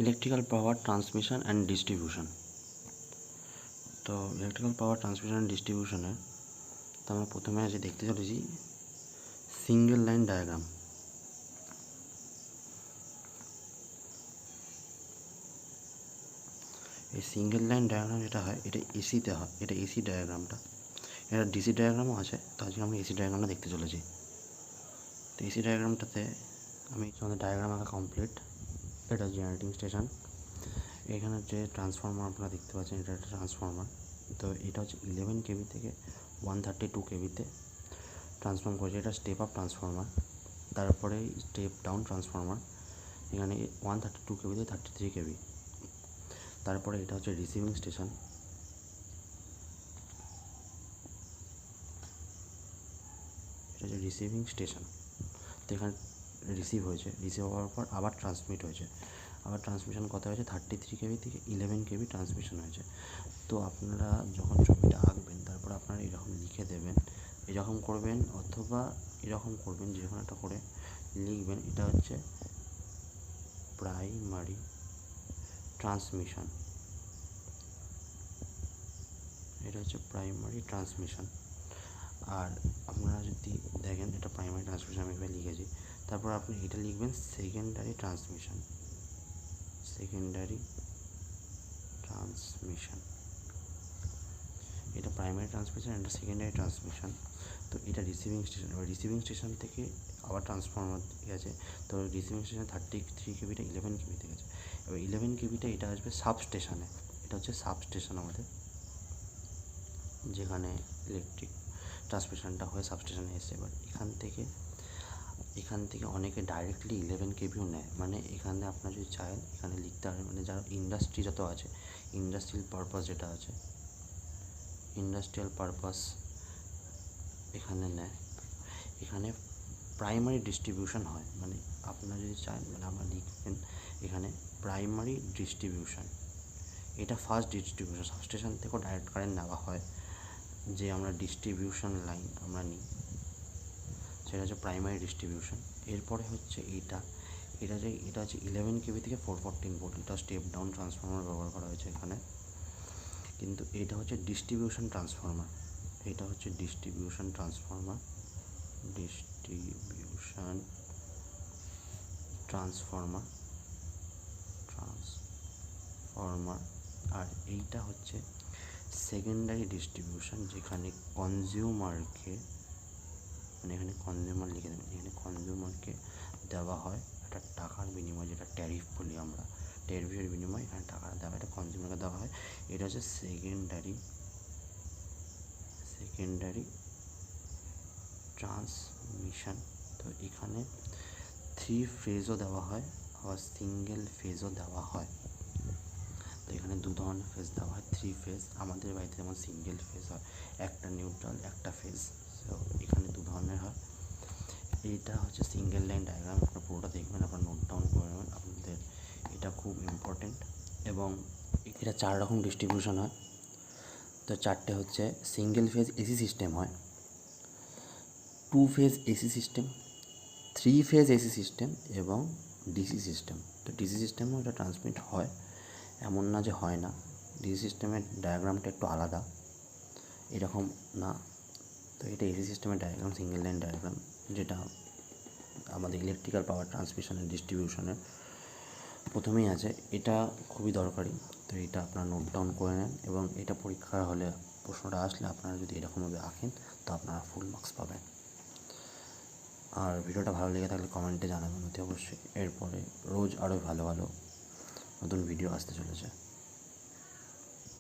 Electrical power transmission and distribution. তো electrical power transmission and ডিস্ট্রিবিউশনে তো আমরা প্রথমে আজ দেখতে চলেছি সিঙ্গেল লাইন ডায়াগ্রাম। এই সিঙ্গেল লাইন ডায়াগ্রাম যেটা হয় এটা এসিতে হয়, এটা এসি ডায়াগ্রামটা। এটা ডিসি ডায়াগ্রামও আছে, তো আজকে আমরা এসি ডায়াগ্রামটা দেখতে চলেছি। তো এসি ডায়াগ্রামটাতে আমাদের ডায়াগ্রাম আঁকা কমপ্লিট। এটা জেনারেটিং স্টেশন। এখানে যে ট্রান্সফর্মার আপনারা দেখতে পাচ্ছেন, এটা একটা ট্রান্সফর্মার। তো এটা হচ্ছে 11 কেভি থেকে 132 কেভিতে ট্রান্সফর্ম করেছে। এটা স্টেপ আপ ট্রান্সফর্মার, তারপরে স্টেপ ডাউন ট্রান্সফর্মার। এখানে 132 কেভি থেকে 33 কেভি। তারপরে এটা হচ্ছে রিসিভিং স্টেশন। এটা হচ্ছে রিসিভিং স্টেশন। তো এখানে রিসিভ হয়েছে, রিসিভ হওয়ার পর আবার ট্রান্সমিট হয়েছে। আবার ট্রান্সমিশন কত হয়েছে? 33 কেভি থেকে 11 কেভি ট্রান্সমিশন হয়েছে। তো আপনারা যখন ছবিটা আঁকবেন তারপর আপনারা এরকম লিখে দেবেন, এরকম করবেন অথবা এরকম করবেন, যে কোনো একটা করে লিখবেন। এটা হচ্ছে প্রাইমারি ট্রান্সমিশন, এটা হচ্ছে প্রাইমারি ট্রান্সমিশন। আর আপনারা যদি দেখেন এটা প্রাইমারি ট্রান্সমিশন আমি এভাবে লিখেছি। তারপর আপনি এটা লিখবেন সেকেন্ডারি ট্রান্সমিশন, সেকেন্ডারি ট্রান্সমিশন। এটা প্রাইমারি ট্রান্সমিশন, এটা সেকেন্ডারি ট্রান্সমিশন। তো এটা রিসিভিং স্টেশন। এবার রিসিভিং স্টেশন থেকে আবার ট্রান্সফর্মার গেছে। তো রিসিভিং স্টেশন 33 কেভিটা 11 কেভিতে গেছে। এবার 11 কেভিটা এটা আসবে সাব স্টেশনে। এটা হচ্ছে সাব স্টেশন আমাদের, যেখানে ইলেকট্রিক ট্রান্সমিশনটা হয়ে সাবস্টেশনে এসে। এবার এখান থেকে অনেকে ডাইরেক্টলি 11 কেভিও নেয়। মানে এখানে আপনার যদি চান এখানে লিখতে পারেন, মানে যারা ইন্ডাস্ট্রি যত আছে, ইন্ডাস্ট্রিয়াল পারপাস যেটা আছে, ইন্ডাস্ট্রিয়াল পারপাস এখানে নেয়। এখানে প্রাইমারি ডিস্ট্রিবিউশন হয়। মানে আপনারা যদি চান, মানে আমরা লিখবেন এখানে প্রাইমারি ডিস্ট্রিবিউশন। এটা ফার্স্ট ডিস্ট্রিবিউশন, সাবস্টেশন থেকেও ডাইরেক্ট কারেন্ট নেওয়া হয়, যে আমরা ডিস্ট্রিবিউশন লাইন আমরা নিই, সেটা হচ্ছে প্রাইমারি ডিস্ট্রিবিউশন। এরপরে হচ্ছে এটা হচ্ছে 11 কেভি থেকে 414 ভোল্ট। এটা স্টেপ ডাউন ট্রান্সফর্মার ব্যবহার করা হয়েছে এখানে। কিন্তু এটা হচ্ছে ডিস্ট্রিবিউশন ট্রান্সফর্মার, এটা হচ্ছে ডিস্ট্রিবিউশন ট্রান্সফর্মার, ডিস্ট্রিবিউশন ট্রান্সফর্মার। আর এইটা হচ্ছে সেকেন্ডারি ডিস্ট্রিবিউশন, যেখানে কনজিউমারকে, মানে এখানে কনজিউমার লিখে দেবেন, এখানে কনজিউমারকে দেওয়া হয় একটা টাকার বিনিময়ে, যেটা ট্যারিফ বলি আমরা, ট্যারিফের বিনিময়ে এখানে টাকা দেওয়া, এটা কনজিউমারকে দেওয়া হয়। এটা হচ্ছে সেকেন্ডারি ট্রান্সমিশন। তো এখানে 3 ফেজও দেওয়া হয়, আবার সিঙ্গেল ফেজও দেওয়া হয়। তো এখানে 2 ধরনের ফেজ দেওয়া হয়, 3 ফেজ। আমাদের বাড়িতে যেমন সিঙ্গেল ফেজ হয়, একটা নিউট্রাল একটা ফেজ। তো এখানে 2 ধরনের হয়। এইটা হচ্ছে সিঙ্গেল লাইন ডায়াগ্রাম। আপনারা পুরোটা দেখবেন, আপনারা নোট ডাউন করে নেবেন, আপনাদের এটা খুব ইম্পর্টেন্ট। এবং এটা 4 রকম ডিস্ট্রিবিউশন হয়। তো 4টে হচ্ছে সিঙ্গেল ফেজ এসি সিস্টেম হয়, 2 phase AC system, 3 phase AC system এবং ডিসি সিস্টেম। তো ডিসি সিস্টেমেও এটা ট্রান্সমিট হয়, এমন না যে হয় না। ডিসি সিস্টেমের ডায়াগ্রামটা একটু আলাদা, এরকম না। তো এটা এসি সিস্টেমের ডায়াগ্রাম, সিঙ্গেল লাইন ডায়াগ্রাম, যেটা আমাদের ইলেকট্রিক্যাল পাওয়ার ট্রান্সমিশন অ্যান্ড ডিস্ট্রিবিউশনের প্রথমেই আছে। এটা খুবই দরকারি। তো এটা আপনারা নোট ডাউন করে নেন, এবং এটা পরীক্ষা হলে প্রশ্নটা আসলে আপনারা যদি এরকমভাবে আঁকেন তো আপনারা ফুল মার্কস পাবেন। আর ভিডিওটা ভালো লেগে থাকলে কমেন্টে জানাবেন অতি অবশ্যই। এরপরে রোজ আরও ভালো ভালো নতুন ভিডিও আসতে চলেছে।